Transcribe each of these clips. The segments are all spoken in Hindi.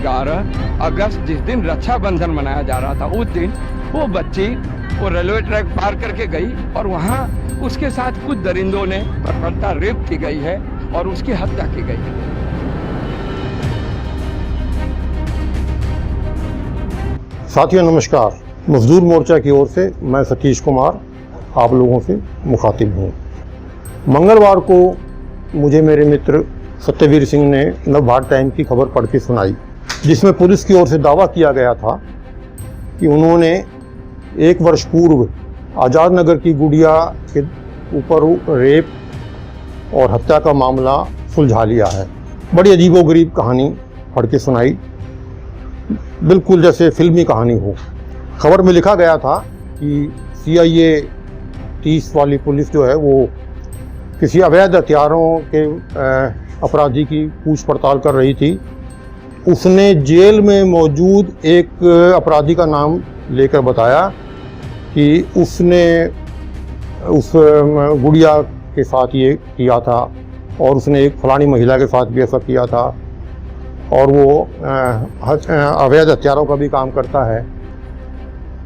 11 अगस्त जिस दिन रक्षाबंधन मनाया जा रहा था, उस दिन वो बच्ची वो रेलवे ट्रैक पार करके गई और वहाँ उसके साथ कुछ दरिंदों ने बर्बरता रेप की गई है और उसकी हत्या की गई है। साथियों नमस्कार, मजदूर मोर्चा की ओर से मैं सतीश कुमार आप लोगों से मुखातिब हूँ। मंगलवार को मुझे मेरे मित्र सत्यवीर सिंह ने नवभारत टाइम की खबर पढ़ के सुनाई, जिसमें पुलिस की ओर से दावा किया गया था कि उन्होंने 1 वर्ष पूर्व आज़ाद नगर की गुड़िया के ऊपर रेप और हत्या का मामला सुलझा लिया है। बड़ी अजीबोगरीब कहानी पढ़ के सुनाई, बिल्कुल जैसे फिल्मी कहानी हो। खबर में लिखा गया था कि CIA 30 वाली पुलिस जो है वो किसी अवैध हथियारों के अपराधी की पूछ पड़ताल कर रही थी। उसने जेल में मौजूद एक अपराधी का नाम लेकर बताया कि उसने उस गुड़िया के साथ ये किया था और उसने एक फलानी महिला के साथ भी ऐसा किया था और वो अवैध हथियारों का भी काम करता है।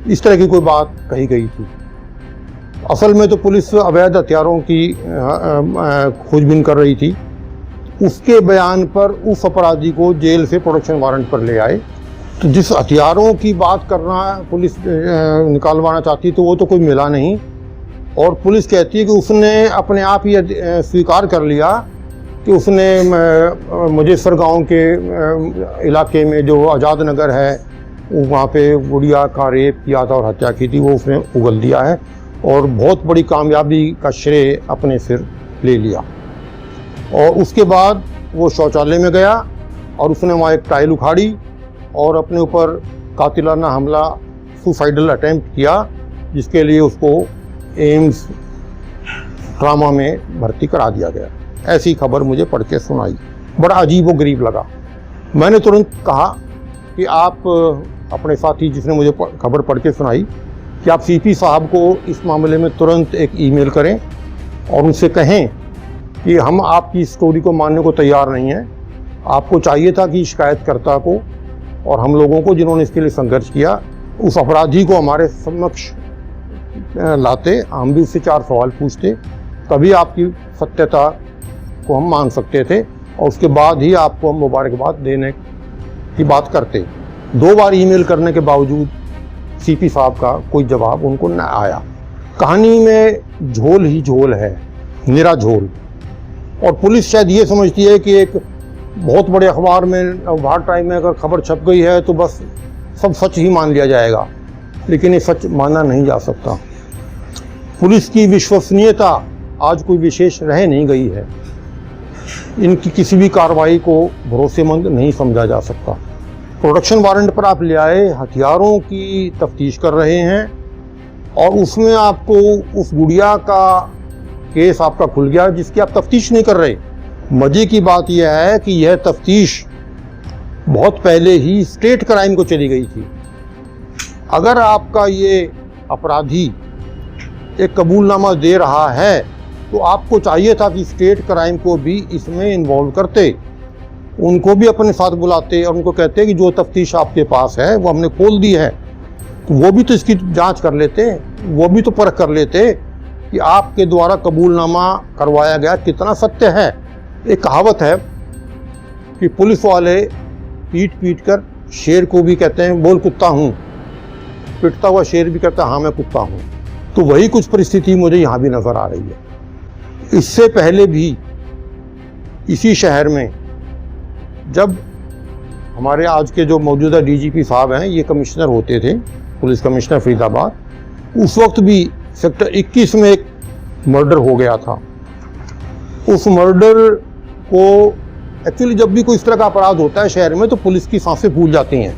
इस तरह की कोई बात कही गई थी। असल में तो पुलिस अवैध हथियारों की खोजबीन कर रही थी। उसके बयान पर उस अपराधी को जेल से प्रोडक्शन वारंट पर ले आए। तो जिस हथियारों की बात करना पुलिस निकालवाना चाहती तो वो तो कोई मिला नहीं, और पुलिस कहती है कि उसने अपने आप ही स्वीकार कर लिया कि उसने मुजेसर गांव के इलाके में जो आज़ाद नगर है वहाँ पे गुड़िया का रेप किया था और हत्या की थी, वो उसने उगल दिया है और बहुत बड़ी कामयाबी का श्रेय अपने सिर ले लिया। और उसके बाद वो शौचालय में गया और उसने वहाँ एक टाइल उखाड़ी और अपने ऊपर कातिलाना हमला सुसाइडल अटेम्प्ट किया, जिसके लिए उसको एम्स ट्रामा में भर्ती करा दिया गया। ऐसी खबर मुझे पढ़ के सुनाई, बड़ा अजीब व गरीब लगा। मैंने तुरंत कहा कि आप अपने साथी जिसने मुझे खबर पढ़ के सुनाई कि आप CP साहब को इस मामले में तुरंत एक ईमेल करें और उनसे कहें कि हम आपकी स्टोरी को मानने को तैयार नहीं हैं। आपको चाहिए था कि शिकायतकर्ता को और हम लोगों को जिन्होंने इसके लिए संघर्ष किया उस अपराधी को हमारे समक्ष लाते, हम भी उससे 4 सवाल पूछते, तभी आपकी सत्यता को हम मान सकते थे और उसके बाद ही आपको हम मुबारकबाद देने की बात करते। 2 बार ईमेल करने के बावजूद CP साहब का कोई जवाब उनको न आया। कहानी में झोल ही झोल है, निरा झोल। और पुलिस शायद ये समझती है कि एक बहुत बड़े अखबार में नवभारत टाइम में अगर खबर छप गई है तो बस सब सच ही मान लिया जाएगा, लेकिन ये सच माना नहीं जा सकता। पुलिस की विश्वसनीयता आज कोई विशेष रह नहीं गई है। इनकी किसी भी कार्रवाई को भरोसेमंद नहीं समझा जा सकता। प्रोडक्शन वारंट पर आप ले आए, हथियारों की तफ्तीश कर रहे हैं और उसमें आपको उस गुड़िया का केस आपका खुल गया जिसकी आप तफ्तीश नहीं कर रहे। मजे की बात यह है कि यह तफ्तीश बहुत पहले ही स्टेट क्राइम को चली गई थी। अगर आपका ये अपराधी एक कबूलनामा दे रहा है तो आपको चाहिए था कि स्टेट क्राइम को भी इसमें इन्वॉल्व करते, उनको भी अपने साथ बुलाते और उनको कहते कि जो तफ्तीश आपके पास है वो हमने खोल दी है, तो वो भी तो इसकी जांच कर लेते, वो भी तो परख कर लेते कि आपके द्वारा कबूलनामा करवाया गया कितना सत्य है। एक कहावत है कि पुलिस वाले पीट पीट कर शेर को भी कहते हैं बोल कुत्ता हूँ, पिटता हुआ शेर भी कहता है हाँ मैं कुत्ता हूँ। तो वही कुछ परिस्थिति मुझे यहाँ भी नज़र आ रही है। इससे पहले भी इसी शहर में जब हमारे आज के जो मौजूदा DGP साहब हैं ये कमिश्नर होते थे, पुलिस कमिश्नर फरीदाबाद, उस वक्त भी सेक्टर 21 में एक मर्डर हो गया था। उस मर्डर को एक्चुअली जब भी कोई इस तरह का अपराध होता है शहर में तो पुलिस की सांसें फूल जाती हैं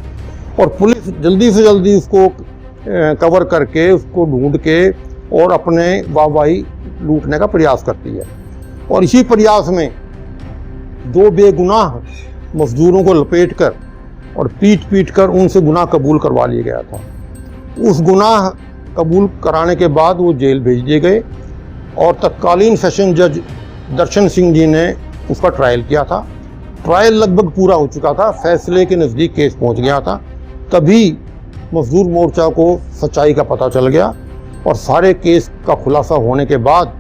और पुलिस जल्दी से जल्दी उसको कवर करके उसको ढूंढ के और अपने वाहवाही लूटने का प्रयास करती है। और इसी प्रयास में 2 बेगुनाह मजदूरों को लपेटकर और पीट पीट कर उनसे गुनाह कबूल करवा लिया गया था। उस गुनाह कबूल कराने के बाद वो जेल भेज दिए गए और तत्कालीन सेशन जज दर्शन सिंह जी ने उसका ट्रायल किया था ट्रायल लगभग पूरा हो चुका था, फैसले के नज़दीक केस पहुंच गया था, तभी मजदूर मोर्चा को सच्चाई का पता चल गया और सारे केस का खुलासा होने के बाद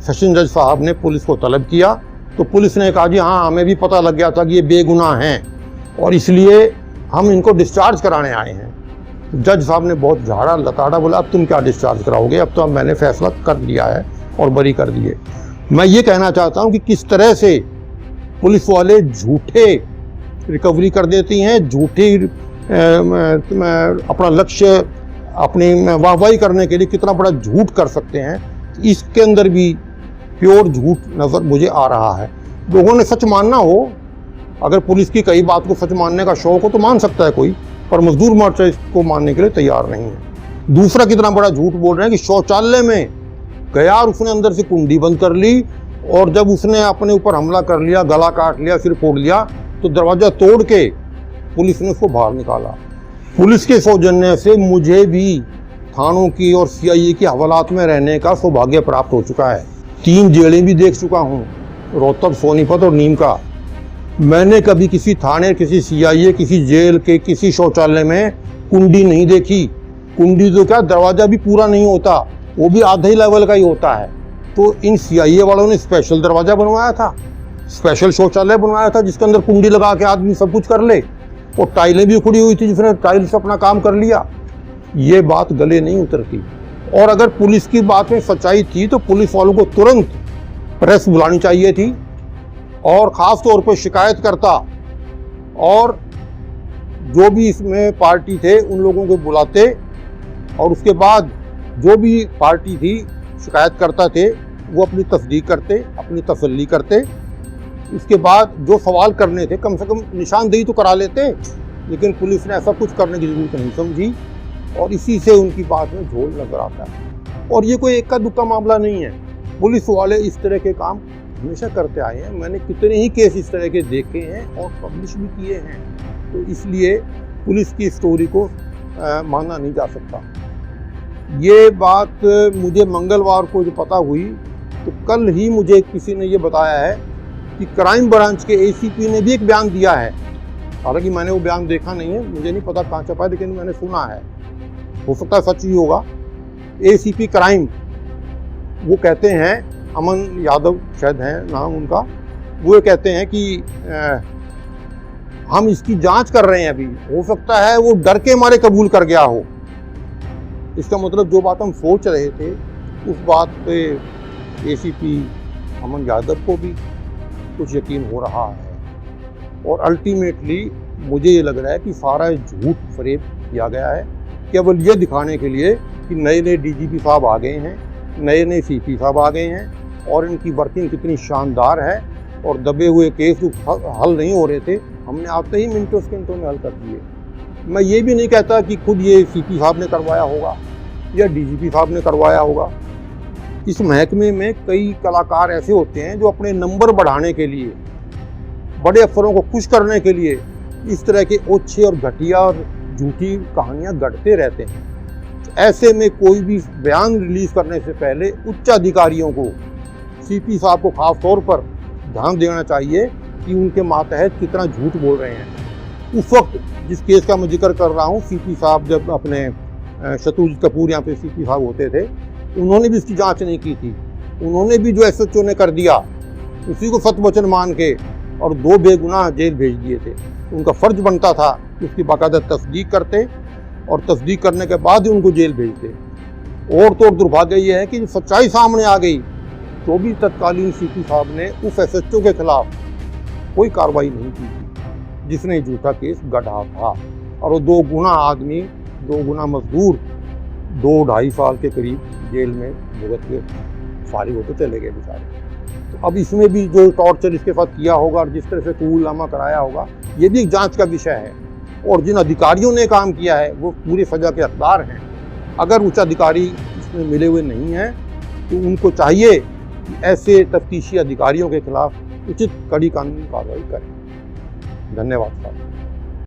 सेशन जज साहब ने पुलिस को तलब किया। तो पुलिस ने कहा जी हाँ, हमें भी पता लग गया था कि ये बेगुनाह हैं और इसलिए हम इनको डिस्चार्ज कराने आए हैं। जज साहब ने बहुत झाड़ा लताड़ा, बोला अब तुम क्या डिस्चार्ज कराओगे, अब तो मैंने फैसला कर लिया है और बरी कर दिए। मैं ये कहना चाहता हूँ कि किस तरह से पुलिस वाले झूठे रिकवरी कर देती हैं, झूठी अपना लक्ष्य अपनी वाहवाही करने के लिए कितना बड़ा झूठ कर सकते हैं, इसके अंदर भी प्योर झूठ नज़र मुझे आ रहा है। लोगों ने सच मानना हो, अगर पुलिस की कई बात को सच मानने का शौक हो तो मान सकता है कोई, पर मजदूर मोर्चा इसको मानने के लिए तैयार नहीं है। दूसरा कितना बड़ा झूठ बोल रहे हैं कि शौचालय में गया और उसने अंदर से कुंडी बंद कर ली और जब उसने अपने ऊपर हमला कर लिया, गला काट लिया, सिर फोड़ लिया, तो दरवाज़ा तोड़ के पुलिस ने उसको बाहर निकाला। पुलिस के सौजन्य से मुझे भी थानों की और CIA की हवालात में रहने का सौभाग्य प्राप्त हो चुका है। 3 जेलें भी देख चुका हूँ, रोहतक, सोनीपत और नीम का। मैंने कभी किसी थाने, किसी CIA, किसी जेल के किसी शौचालय में कुंडी नहीं देखी। कुंडी तो क्या, दरवाज़ा भी पूरा नहीं होता, वो भी आधे ही लेवल का ही होता है। तो इन CIA वालों ने स्पेशल दरवाज़ा बनवाया था, स्पेशल शौचालय बनवाया था जिसके अंदर कुंडी लगा के आदमी सब कुछ कर ले, और टाइलें भी उखड़ी हुई थी जिसने टाइल से अपना काम कर लिया। ये बात गले नहीं उतरती। और अगर पुलिस की बात में सच्चाई थी तो पुलिस वालों को तुरंत प्रेस बुलानी चाहिए थी और ख़ास तौर पर शिकायतकर्ता और जो भी इसमें पार्टी थे उन लोगों को बुलाते और उसके बाद जो भी पार्टी थी, शिकायतकर्ता थे, वो अपनी तस्दीक करते, अपनी तसल्ली करते। उसके बाद जो सवाल करने थे कम से कम निशानदेही तो करा लेते, लेकिन पुलिस ने ऐसा कुछ करने की ज़रूरत नहीं समझी और इसी से उनकी बात में झोल नजर आता है। और ये कोई इक्का दुक्का मामला नहीं है, पुलिस वाले इस तरह के काम हमेशा करते आए हैं। मैंने कितने ही केस इस तरह के देखे हैं और पब्लिश भी किए हैं, तो इसलिए पुलिस की स्टोरी को मानना नहीं जा सकता। ये बात मुझे मंगलवार को जो पता हुई तो कल ही मुझे किसी ने ये बताया है कि क्राइम ब्रांच के ACP ने भी एक बयान दिया है। हालांकि मैंने वो बयान देखा नहीं है, मुझे नहीं पता कहाँ छपा है, लेकिन मैंने सुना है, हो सकता है सच ही होगा। ACP क्राइम वो कहते हैं, अमन यादव शायद है नाम उनका, वो कहते हैं कि हम इसकी जांच कर रहे हैं, अभी हो सकता है वो डर के मारे कबूल कर गया हो। इसका मतलब जो बात हम सोच रहे थे उस बात पे ACP अमन यादव को भी कुछ यकीन हो रहा है। और अल्टीमेटली मुझे ये लग रहा है कि सारा झूठ फरेब किया गया है केवल ये दिखाने के लिए कि नए नए DGP साहब आ गए हैं, नए नए CP साहब आ गए हैं और इनकी वर्किंग कितनी शानदार है और दबे हुए केस जो हल नहीं हो रहे थे हमने आते ही मिनटों सेकंडों में हल कर दिए। मैं ये भी नहीं कहता कि खुद ये CP साहब ने करवाया होगा या DGP साहब ने करवाया होगा। इस महकमे में कई कलाकार ऐसे होते हैं जो अपने नंबर बढ़ाने के लिए, बड़े अफसरों को खुश करने के लिए इस तरह के ओछे और घटिया और झूठी कहानियां गढ़ते रहते हैं। ऐसे में कोई भी बयान रिलीज करने से पहले उच्च अधिकारियों को, CP साहब को खास तौर पर ध्यान देना चाहिए कि उनके मातहत कितना झूठ बोल रहे हैं। उस वक्त जिस केस का मैं जिक्र कर रहा हूँ, CP साहब जब अपने शत्रुजीत कपूर यहाँ पे CP साहब होते थे, उन्होंने भी इसकी जांच नहीं की थी। उन्होंने भी जो SHO ने कर दिया उसी को सत्वचन मान के और 2 बेगुनाह जेल भेज दिए थे। उनका फ़र्ज बनता था कि उसकी बाकायदा तस्दीक करते और तस्दीक करने के बाद ही उनको जेल भेजते। और तो दुर्भाग्य ये है कि सच्चाई सामने आ गई तो भी तत्कालीन CP साहब ने उस SHO के खिलाफ कोई कार्रवाई नहीं की थी जिसने झूठा केस गढ़ा था। और वो 2 गुना आदमी, 2 गुना मजदूर 2-2.5 साल के करीब जेल में भुगत के फारिग होते चले गए बेचारे। तो अब इसमें भी जो टॉर्चर इसके साथ किया होगा और जिस तरह से कबूलनामा कराया होगा, ये भी एक जांच का विषय है। और जिन अधिकारियों ने काम किया है वो पूरी सजा के हकदार हैं। अगर उच्च अधिकारी इसमें मिले हुए नहीं हैं तो उनको चाहिए कि ऐसे तफ्तीशी अधिकारियों के खिलाफ उचित कड़ी कानूनी कार्रवाई करें। धन्यवाद साहब।